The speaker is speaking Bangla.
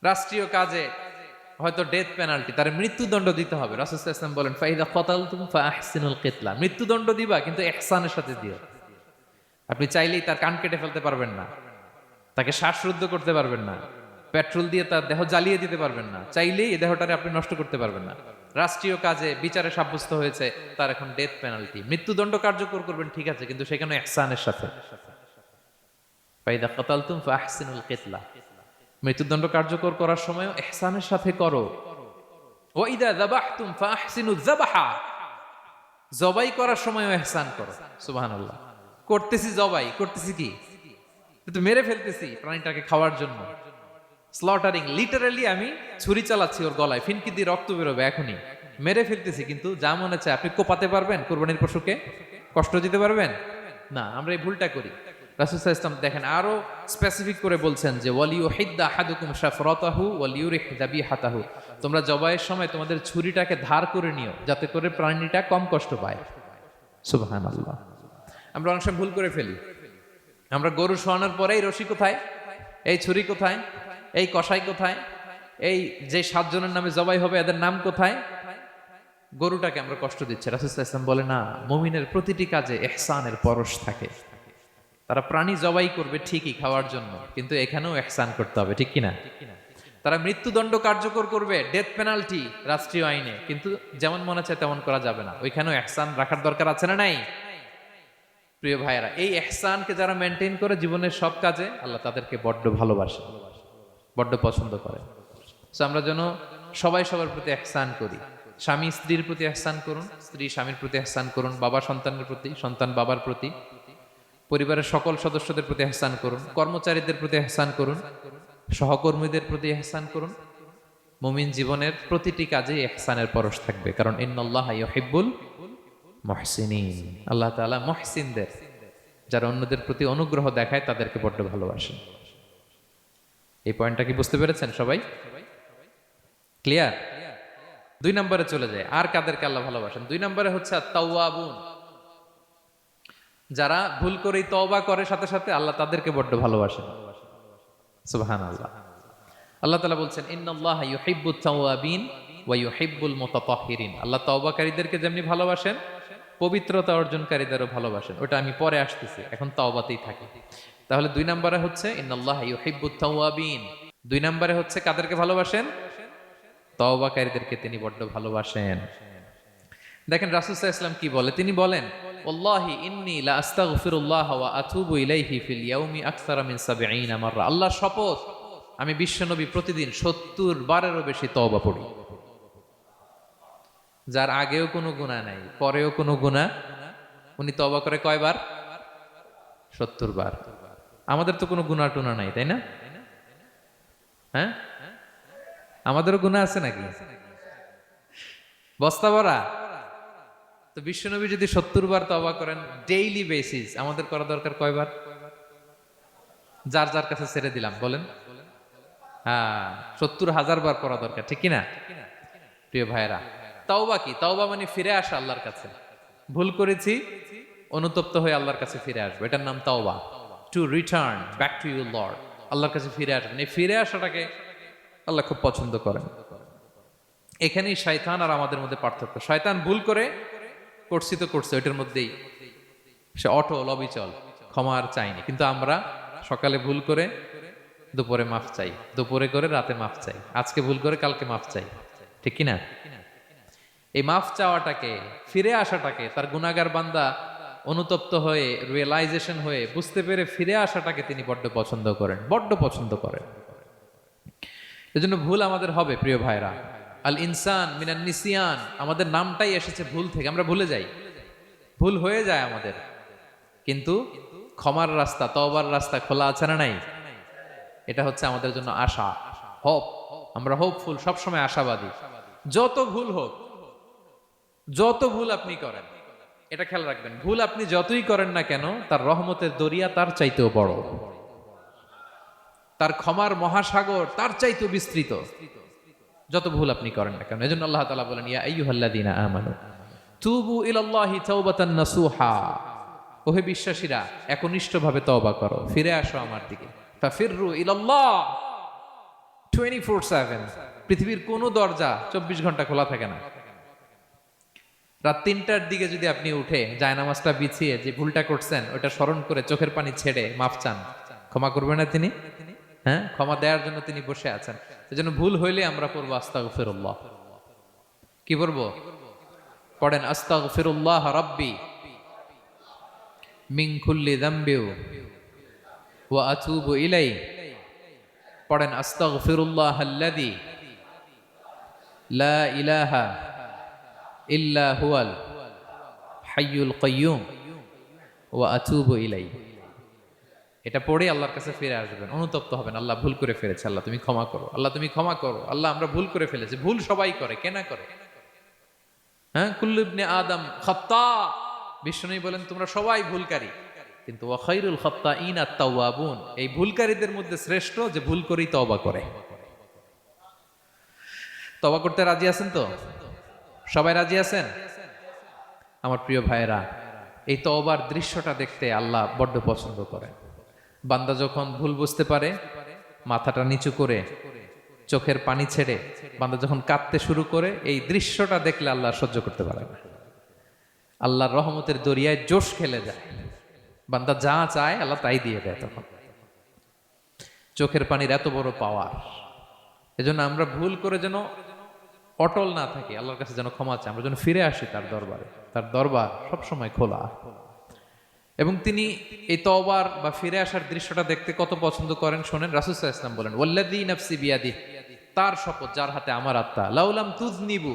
রাষ্ট্রীয় কাজে হয়তো ডেথ পেনাল্টি, তার মৃত্যুদণ্ড দিতে হবে। রাসূল সাল্লাল্লাহু আলাইহি ওয়াসাল্লাম বলেন ফাইদা কাতালতুম ফাআহসিনুল কিতলা, মৃত্যুদণ্ড দিবা কিন্তু ইহসানের সাথে দিও। আপনি চাইলেই তার কান কেটে ফেলতে পারবেন না, তাকে শ্বাসরুদ্ধ করতে পারবেন না, পেট্রোল দিয়ে তার দেহ জ্বালিয়ে দিতে পারবেন না, চাইলেই এই দেহটারে আপনি নষ্ট করতে পারবেন না। রাষ্ট্রীয় কাজে বিচারে সাব্যস্ত হয়েছে তার এখন ডেথ পেনাল্টি, মৃত্যুদণ্ড কার্যকর করবেন ঠিক আছে, কিন্তু সেখানে ইহসানের সাথে। ফাইদা কাতালতুম ফাআহসিনুল কিতলা, মৃত্যুদণ্ড কার্যকর করার সময়ও ইহসানের সাথে করো। ওয়া ইদা যাবাহতুম ফাআহসিনুয যাবাহা, জবাই করার সময়ও ইহসান করো। সুবহানাল্লাহ। করতেছি জবাই, করতেছি কি? কিন্তু মেরে ফেলতেছি প্রাণীটাকে খাওয়ার জন্য। স্লটারিং, লিটারালি আমি ছুরি চালাচ্ছি ওর গলায়, ফিনকি দিয়ে রক্ত বেরোবে এখনই, মেরে ফেলতেছি। কিন্তু যা মনে চায় আপনি কোপাতে পারবেন কোরবানির পশুকে? কষ্ট দিতে পারবেন না। আমরা এই ভুলটা করি। রাসূল সাল্লাল্লাহু আলাইহি ওয়াসাল্লাম দেখেন আরো স্পেসিফিক করে বলছেন যে ওয়ালিউহিদ্দা আহাদুকুম শাফরাতাহু ওয়ালিউরিহ যাবিহাতাহু, তোমরা জবাইয়ের সময় তোমাদের ছুরিটাকে ধার করে নিও যাতে করে প্রাণীটা কম কষ্ট পায়। সুবহানাল্লাহ। আমরা অনেক সময় ভুল করে ফেলি। আমরা গরু শোয়ানোর পরে এই রশি কোথায়, এই ছুরি কোথায়, এই কষাই কোথায়, এই যে 7 জনের নামে জবাই হবে এদের নাম কোথায়? গরুটাকে আমরা কষ্ট দিচ্ছি। রাসূল সাল্লাল্লাহু আলাইহি ওয়াসাল্লাম বলে না, মুমিনের প্রতিটি কাজে ইহসানের পরশ থাকে। তারা প্রাণী জবাই করবে ঠিকই খাওয়ার জন্য, কিন্তু এখানেও ইহসান করতে হবে, ঠিক কিনা? তারা মৃত্যুদণ্ড কার্যকর করবে, ডেথ পেনাল্টি রাষ্ট্রীয় আইনে, কিন্তু যেমন মনে চায় তেমন করা যাবে না। ওইখানেও ইহসান রাখার দরকার আছে না নাই? প্রিয় ভাইয়েরা, এই ইহসানকে যারা মেনটেন করে জীবনের সব কাজে, আল্লাহ তাদেরকে বড্ড ভালোবাসে, বড্ড পছন্দ করে। সো আমরা যেন সবাই সবার প্রতি ইহসান করি। স্বামী স্ত্রীর প্রতি ইহসান করুন, স্ত্রী স্বামীর প্রতি ইহসান করুন, বাবা সন্তানের প্রতি, সন্তান বাবার প্রতি, পরিবারের সকল সদস্যদের প্রতি ইহসান করুন, কর্মচারীদের প্রতি ইহসান করুন, সহকর্মীদের প্রতি ইহসান করুন। মুমিন জীবনের প্রতিটি কাজে ইহসানের পরশ থাকবে, কারণ ইন্নাল্লাহা ইউহিব্বুল মুহসিনিন, আল্লাহ তাআলা মুহসিনদের, যারা অন্যদের প্রতি অনুগ্রহ দেখায় তাদেরকে বড্ড ভালোবাসেন। এই পয়েন্টটা কি বুঝতে পেরেছেন সবাই? ক্লিয়ার? 2 নম্বরে চলে যায়, আর কাদেরকে আল্লাহ ভালোবাসেন? 2 নম্বরে হচ্ছে আত-তাওয়াবুন, যারা ভুল করেই তওবা করে সাথে সাথে, আল্লাহ তাদেরকে বড্ড ভালোবাসেন। সুবহানাল্লাহ। আল্লাহ তাআলা বলছেন ইন্নাল্লাহা ইউহিব্বুত তাওয়াবিন ওয়া ইউহিব্বুল মুতাতাহহিরিন, আল্লাহ তওবাকারীদেরকে যেমনি ভালোবাসেন পবিত্রতা অর্জনকারীদেরও ভালোবাসেন। ওটা আমি পরে আসতেছি, এখন তওবাতেই থাকি। তাহলে 2 নম্বরে হচ্ছে ইন্নাল্লাহা ইউহিব্বুত তাওয়াবিন, 2 নম্বরে হচ্ছে কাদেরকে ভালোবাসেন? তওবাকারীদেরকে তিনি বড্ড ভালোবাসেন। দেখেন রাসূল সাল্লাল্লাহু আলাইহি ওয়াসাল্লাম কি বলে, তিনি বলেন ওয়াল্লাহি ইন্নী লা আস্তাগফিরুল্লাহ ওয়া আতুবু ইলাইহি ফিল ইয়াউমি আকসারা মিন 70 মাররা, আল্লাহর শপথ আমি বিশ্বনবী প্রতিদিন 70 বারেরও বেশি তওবা পড়ি। যার আগেও কোনো গুনাহ নাই, পরেও কোনো গুনাহ, উনি তওবা করে কয়বার? 70 বার। আমাদের তো কোনো গুনাহ টুনা নাই, তাই না? হ্যাঁ, আমাদেরও গুনাহ আছে নাকি? বস্তা ভরা। তো বিশ্বনবী যদি 70 বার তওবা করেন ডেইলি বেসিস, আমাদের করা দরকার কয়বার? যার যার কাছে ছেড়ে দিলাম, বলেন। হ্যাঁ, 70,000 বার করা দরকার, ঠিক কিনা? প্রিয় ভাইরা, তাওবা কি? তাওবা মানে ফিরে আসা আল্লাহর কাছে। ভুল করেছি, অনুতপ্ত হয়ে আল্লাহর কাছে ফিরে আসবো, এটার নাম তাওবা। To return back to your Lord, আল্লাহর কাছে ফিরে আসবেন। এই ফিরে আসাটাকে আল্লাহ খুব পছন্দ করেন। এখানেই শয়তান আর আমাদের মধ্যে পার্থক্য। শয়তান ভুল করে করছি তো করছে, ওইটার মধ্যেই সে অটল অবিচল, ক্ষমা আর চাইনি। কিন্তু আমরা সকালে ভুল করে দুপুরে মাফ চাই, দুপুরে করে রাতে মাফ চাই, আজকে ভুল করে কালকে মাফ চাই, ঠিক কিনা? এই মাফ চাওয়াটাকে, ফিরে আসাটাকে, তার গুনাহগার বান্দা অনুতপ্ত হয়ে, রিয়েলাইজেশন হয়ে, বুঝতে পেরে ফিরে আসাটাকে তিনি বড্ড পছন্দ করেন, বড্ড পছন্দ করেন। এজন্য ভুল আমাদের হবে প্রিয় ভাইরা। আল ইনসান মিনান নিসিয়ান, আমাদের নামটাই এসেছে ভুল থেকে, আমরা ভুলে যাই, ভুল হয়ে যায় আমাদের। কিন্তু ক্ষমার রাস্তা, তওবার রাস্তা খোলা আছে না নাই? এটা হচ্ছে আমাদের জন্য আশা, হোপ। আমরা হোপফুল, সবসময় আশাবাদী। যত ভুল হোক, যত ভুল আপনি করেন, এটা খেয়াল রাখবেন, ভুল আপনি যতই করেন না কেন, তার রহমতের দরিয়া তার চাইতেও বড়, তার ক্ষমার মহাসাগর তার চাইতেও বিস্তৃত, যত ভুল আপনি করেন না কেন। এজন্য আল্লাহ তাআলা বলেন ইয়া আইয়ুহাল্লাযীনা আমানু তুবু ইলাল্লাহি তাওবাতান নাসুহা, ওহে বিশ্বাসীরা একনিষ্ঠভাবে তওবা করো, ফিরে আসো আমার দিকে। ফাফিররু ইলাল্লাহ, টু 24/7। পৃথিবীর কোনো দরজা 24 ঘন্টা খোলা থাকে না। রাত 3টার দিকে যদি আপনি উঠে জায়নামাজটা বিছিয়ে যে ভুলটা করছেন ওটা স্মরণ করে চোখের পানি ছেড়ে মাফ চান, ক্ষমা করবে না তিনি? হ্যাঁ, ক্ষমা দেওয়ার জন্য তিনি বসে আছেন। এজন্য ভুল হইলে আমরা পড়বো আস্তাগফিরুল্লাহ। কি পড়বো? পড়েন আস্তাগফিরুল্লাহ রাব্বি মিন কুল্লি যামবি ওয়া আতুবু ইলাইহি। পড়েন আস্তাগফিরুল্লাহাল্লাযী লা ইলাহা ইল্লা হুয়াল হাইয়ুল কাইয়্যুম ওয়া আতুবু ইলাইহি। এটা পড়ে আল্লাহর কাছে ফিরে আসবেন, অনুতপ্ত হবেন, আল্লাহ ভুল করে ফেলেছে, আল্লাহ তুমি ক্ষমা করো, আল্লাহ তুমি ক্ষমা করো, আল্লাহ আমরা ভুল করে ফেলেছি। ভুল সবাই করে, কে না করে? হ্যাঁ, কুল্লু ইবনে আদম খাত্তা। বিষ্ণু বলেন তোমরা সবাই ভুলকারী, কিন্তু ওয়া খায়রুল খাত্তাইন আত-তাওয়াবুন। এই ভুলকারীদের মধ্যে শ্রেষ্ঠ যে ভুল করেই তওবা করে। তওবা করতে রাজি আছেন তো? সবাই রাজি আছেন? আমার প্রিয় ভাইয়েরা, এই তওবার দৃশ্যটা দেখতে আল্লাহ বড্ড পছন্দ করেন। বান্দা যখন ভুল বুঝতে পারে, মাথাটা নিচু করে চোখের পানি ছেড়ে বান্দা যখন কাঁদতে শুরু করে, এই দৃশ্যটা দেখলে আল্লাহ সহ্য করতে পারে না। আল্লাহর রহমতের দরিয়ায় জোশ খেলে যায়, বান্দা যা চায় আল্লাহ তাই দিয়ে দেয়। তখন চোখের পানির এত বড় পাওয়ার। এজন্য আমরা ভুল করে যেন অটল না থাকি, আল্লাহর কাছে যেন ক্ষমা চাই, আমরা যেন ফিরে আসি তার দরবারে। তার দরবার সবসময় খোলা। এবং তিনি এই তওবার বা ফিরে আসার দৃশ্যটা দেখতে কত পছন্দ করেন শোনেন। রাসূল সাল্লাল্লাহু আলাইহি ওয়াসাল্লাম বলেন ওয়াল্লাযী নাফসি বিয়াদিহি, তার শপথ যার হাতে আমার আত্মা, লাউলাম তুযনিবু